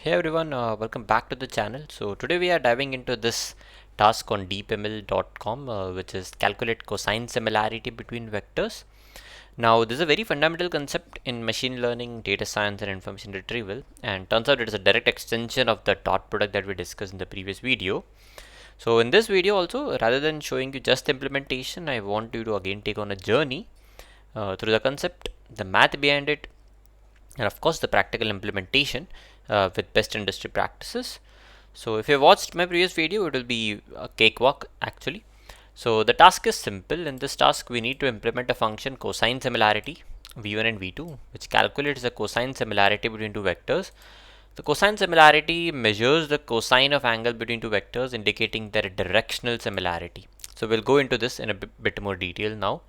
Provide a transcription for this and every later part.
Hey everyone, welcome back to the channel. So today we are diving into this task on deepml.com, which is calculate cosine similarity between vectors. Now this is a very fundamental concept in machine learning, data science and information retrieval, and turns out it is a direct extension of the dot product that we discussed in the previous video. So in this video also, rather than showing you just implementation, I want you to again take on a journey through the concept, the math behind it, and of course the practical implementation with best industry practices. So if you watched my previous video, it will be a cakewalk actually. So the task is simple. In this task we need to implement a function cosine similarity v1 and v2, which calculates the cosine similarity between two vectors. The cosine similarity measures the cosine of angle between two vectors, indicating their directional similarity. So we'll go into this in a bit more detail now.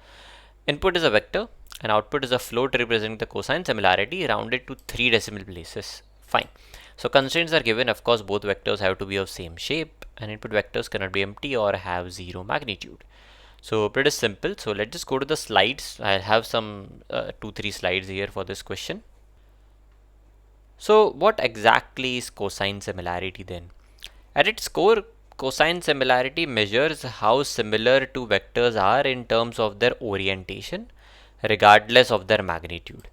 Input is a vector and output is a float representing the cosine similarity rounded to 3 decimal places. Fine. So constraints are given. Of course, both vectors have to be of same shape, and input vectors cannot be empty or have zero magnitude. So pretty simple. So let's just go to the slides. I have some 2-3 slides here for this question. So what exactly is cosine similarity then? At its core, cosine similarity measures how similar two vectors are in terms of their orientation, regardless of their magnitude.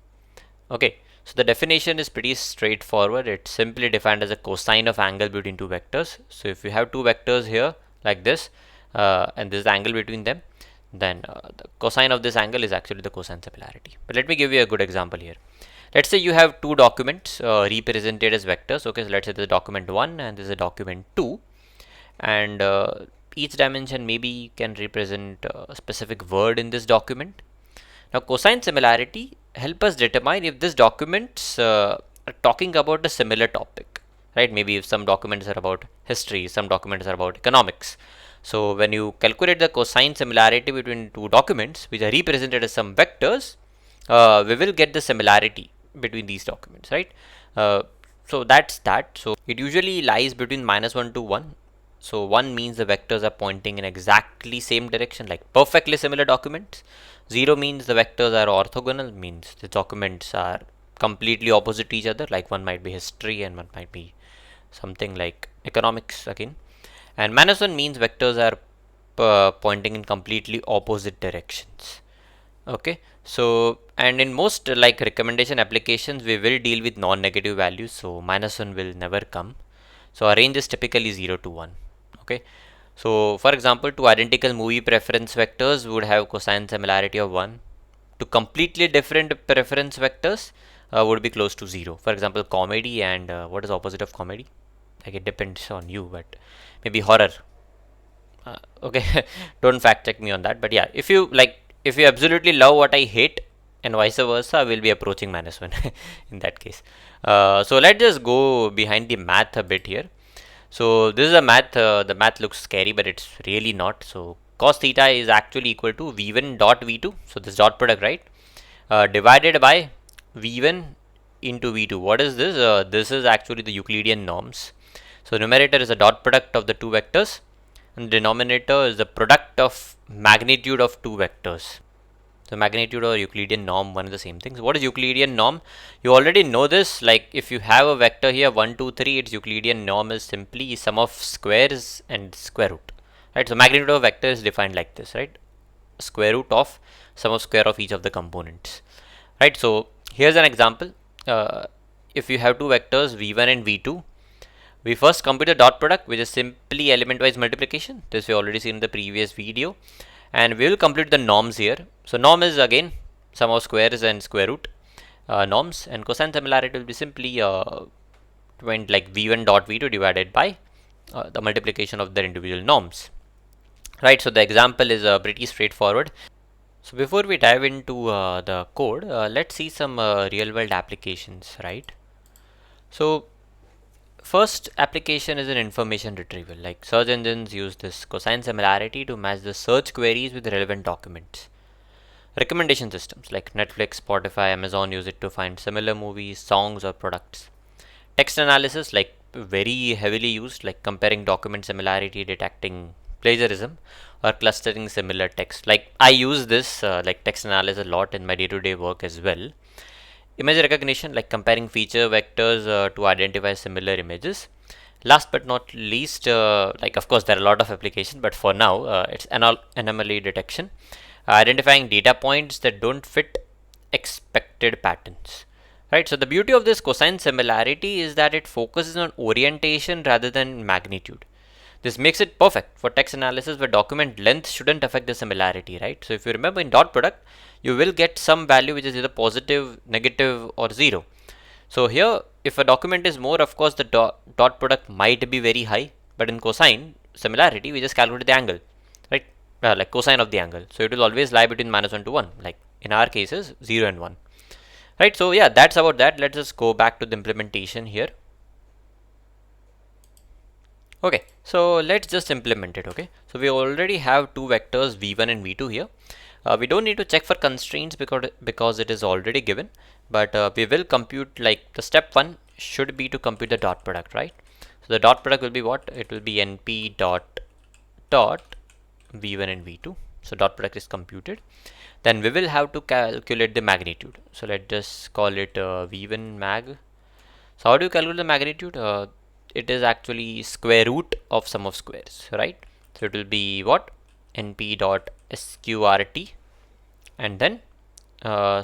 Okay, so the definition is pretty straightforward. It's simply defined as a cosine of angle between two vectors. So if you have two vectors here like this, and this is the angle between them, then the cosine of this angle is actually the cosine similarity. But let me give you a good example here. Let's say you have two documents represented as vectors. Okay, so let's say this is document 1 and this is document 2, and each dimension maybe can represent a specific word in this document. Now cosine similarity help us determine if this documents are talking about a similar topic, right? Maybe if some documents are about history, some documents are about economics. So when you calculate the cosine similarity between two documents which are represented as some vectors, we will get the similarity between these documents, right? So that's that. So it usually lies between -1 to 1. So 1 means the vectors are pointing in exactly same direction, like perfectly similar documents. 0 means the vectors are orthogonal, means the documents are completely opposite to each other, like one might be history and one might be something like economics again. And -1 means vectors are pointing in completely opposite directions. Okay, so and in most like recommendation applications we will deal with non-negative values, so -1 will never come. So our range is typically 0 to 1. Okay, so for example, two identical movie preference vectors would have cosine similarity of 1. Two completely different preference vectors would be close to 0. For example, comedy and what is opposite of comedy? Like it depends on you, but maybe horror. Okay, don't fact check me on that, but yeah, if you absolutely love what I hate and vice versa, we'll be approaching -1 in that case. So let's just go behind the math a bit here. So this is a math. The math looks scary, but it's really not. So cos theta is actually equal to v1 dot v2. So this dot product, right? Divided by v1 into v2. What is this? This is actually the Euclidean norms. So numerator is a dot product of the two vectors, and denominator is the product of magnitude of two vectors. So magnitude or Euclidean norm, one of the same things. What is Euclidean norm? You already know this. Like if you have a vector here 1, 2, 3, its Euclidean norm is simply sum of squares and square root. Right. So magnitude of vector is defined like this, right? Square root of sum of square of each of the components. Right. So here's an example. If you have two vectors v1 and v2, we first compute the dot product, which is simply element wise multiplication. This we already seen in the previous video. And we will complete the norms here. So norm is again sum of squares and square root norms, and cosine similarity will be simply like v1 dot v2 divided by the multiplication of their individual norms. Right, so the example is pretty straightforward. So before we dive into the code, let's see some real world applications, right? So first application is an information retrieval. Like search engines use this cosine similarity to match the search queries with relevant documents. Recommendation systems like Netflix, Spotify, Amazon use it to find similar movies, songs, or products. Text analysis, like very heavily used, like comparing document similarity, detecting plagiarism, or clustering similar text. Like I use this like text analysis a lot in my day-to-day work as well. Image recognition, like comparing feature vectors to identify similar images. Last but not least, like of course there are a lot of applications, but for now it's anomaly detection, identifying data points that don't fit expected patterns. Right. So the beauty of this cosine similarity is that it focuses on orientation rather than magnitude. This makes it perfect for text analysis where document length shouldn't affect the similarity, right? So if you remember in dot product, you will get some value which is either positive, negative, or zero. So here, if a document is more, of course, the dot product might be very high, but in cosine similarity, we just calculate the angle, right? Like cosine of the angle. So it will always lie between -1 to 1, like in our cases, 0 and 1. Right, so yeah, that's about that. Let's just go back to the implementation here. Okay, so let's just implement it. Okay, so we already have two vectors v1 and v2 here. We don't need to check for constraints because it is already given, but we will compute, like the step one should be to compute the dot product, right? So the dot product will be what? It will be np dot v1 and v2. So dot product is computed. Then we will have to calculate the magnitude. So let's just call it v1 mag. So how do you calculate the magnitude? It is actually square root of sum of squares, right? So it will be what? Np dot sqrt, and then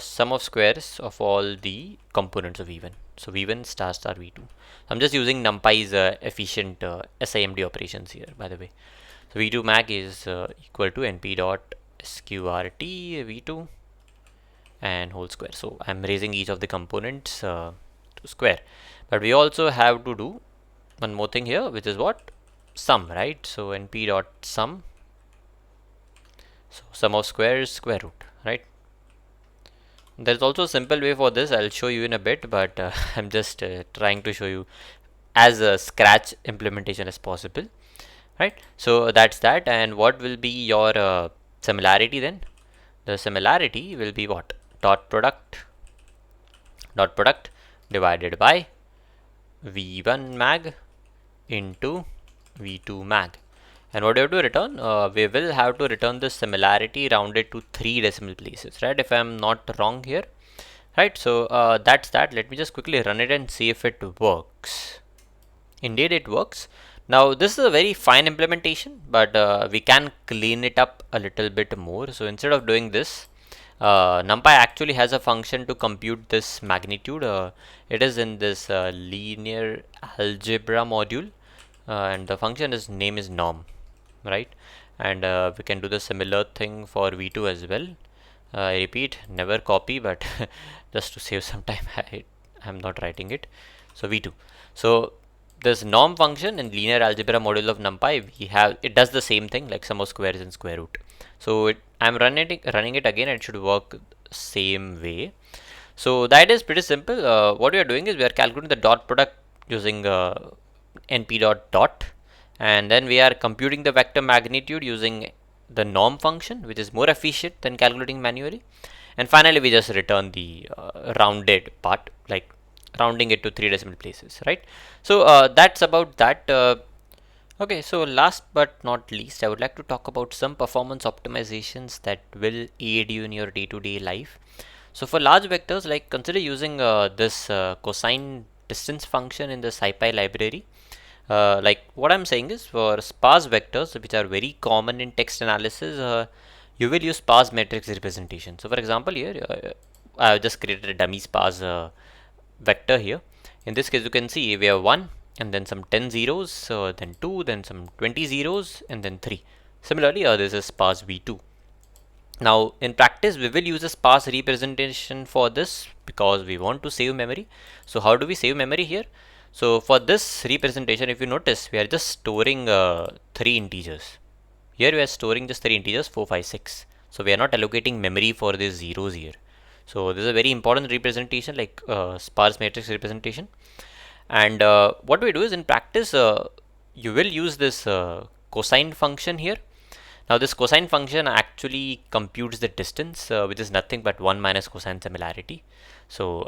sum of squares of all the components of v1. So v1 star star v2. I'm just using NumPy's efficient SIMD operations here, by the way. So v2 mag is equal to np dot sqrt v2 and whole square. So I'm raising each of the components to square, but we also have to do one more thing here, which is what? Sum, right? So np dot sum. So sum of squares square root, right? There's also a simple way for this. I'll show you in a bit, but I'm just trying to show you as a scratch implementation as possible, right? So that's that. And what will be your similarity then? The similarity will be what? Dot product divided by v1 mag into v2 mag. And what do you have to return? We will have to return the similarity rounded to 3 decimal places, right? If I'm not wrong here, right? So that's that. Let me just quickly run it and see if it works. Indeed, it works. Now this is a very fine implementation, but we can clean it up a little bit more. So instead of doing this, NumPy actually has a function to compute this magnitude. It is in this linear algebra module, and the function name is norm, right? And we can do the similar thing for v2 as well. I repeat, never copy, but just to save some time, I'm not writing it. So v2. So this norm function in linear algebra module of NumPy, it does the same thing, like sum of squares and square root. So I'm running it again. It should work same way. So that is pretty simple. What we are doing is we are calculating the dot product using np dot, and then we are computing the vector magnitude using the norm function, which is more efficient than calculating manually. And finally, we just return the rounded part, like rounding it to 3 decimal places, right? So that's about that. Okay, so last but not least, I would like to talk about some performance optimizations that will aid you in your day-to-day life. So for large vectors, like consider using this cosine distance function in the SciPy library. Like what I'm saying is, for sparse vectors, which are very common in text analysis, you will use sparse matrix representation. So for example, here I've just created a dummy sparse vector here. In this case, you can see we have 1 and then some 10 zeros, then 2, then some 20 zeros, and then 3. Similarly, this is sparse v2. Now in practice, we will use a sparse representation for this because we want to save memory. So how do we save memory here? So for this representation, if you notice, we are just storing 3 integers. Here we are storing just 3 integers, 4, 5, 6. So we are not allocating memory for these zeros here. So this is a very important representation, like sparse matrix representation. And what we do is, in practice, you will use this cosine function here. Now this cosine function actually computes the distance, which is nothing but 1 minus cosine similarity. So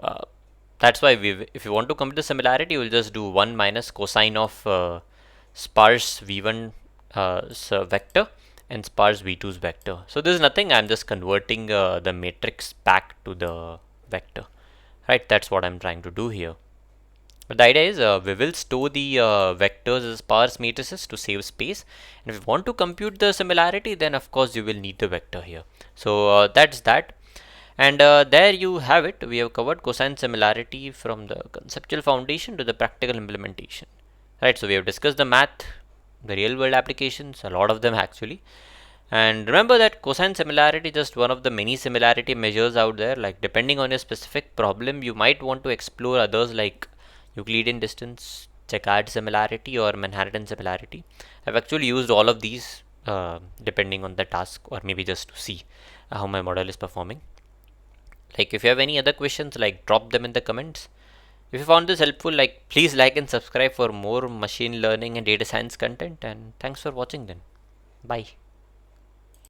that's why if you want to compute the similarity, you will just do 1 minus cosine of sparse v1 vector and sparse v2's vector. So this is nothing. I'm just converting the matrix back to the vector. right? That's what I'm trying to do here. But the idea is we will store the vectors as sparse matrices to save space. And if you want to compute the similarity, then of course you will need the vector here. So that's that. And there you have it. We have covered cosine similarity from the conceptual foundation to the practical implementation. Right, so we have discussed the math, the real world applications, a lot of them actually. And remember that cosine similarity is just one of the many similarity measures out there. Like depending on your specific problem, you might want to explore others like Euclidean distance, Jaccard similarity, or Manhattan similarity. I've actually used all of these depending on the task, or maybe just to see how my model is performing. Like if you have any other questions, like drop them in the comments. If you found this helpful, like please like and subscribe for more machine learning and data science content, and thanks for watching then. Bye.